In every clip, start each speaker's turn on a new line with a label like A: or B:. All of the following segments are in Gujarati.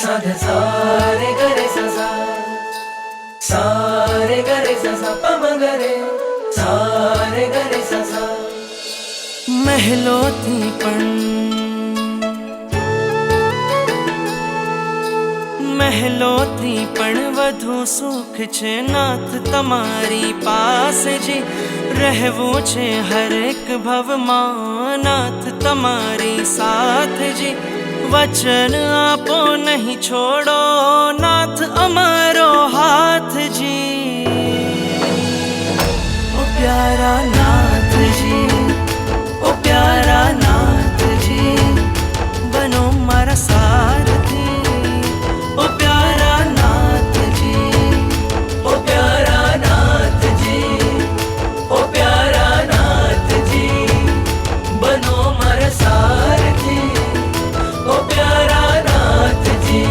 A: साध सा रे ग रे सा सा सा रे ग रे सा सा प म ग रे सा रे ग रे सा सा
B: મહેલોથી પણ વધુ સુખ છે નાથ તમારી પાસે જી રહેવું છે હરેક ભવમાં નાથ તમારી સાથ જી વચન આપો નહીં છોડો નાથ અમારો હાથ જી ઓ પ્યારા નાથજી ઓ પ્યારા નાથજી બનો મારા સારથી ઓ પ્યારા નાથજી
A: ओ प्यारा नाथ जी ओ प्यारा नाथ जी बनो मारा सारथी ओ प्यारा नाथ जी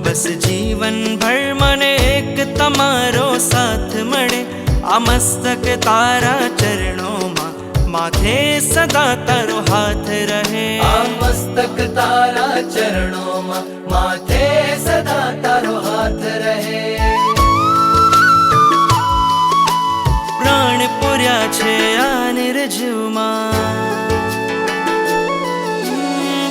B: બસ જીવન ભર મને એક તમારો સાથ મળે આ મસ્તક તારા ચરણોમાં માથે સદા તારો હાથ રહે
A: आ मस्तक तारा चरणों माथे सदा तारो हाथ रहे
B: પ્રાણ પૂર્યા છે આ નિર્જીવમાં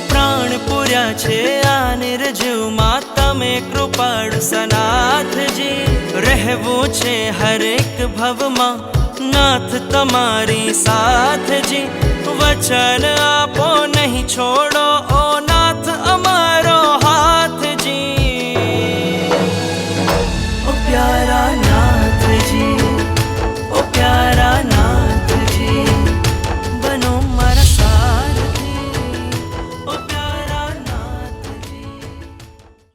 B: પ્રાણ પૂર્યા છે આ નિર્જીવમાં તમે કૃપાળુ સનાથજી રહેવું છે હરેક ભવમાં નાથ તમારી સાથજી વચન આપો નહીં છોડો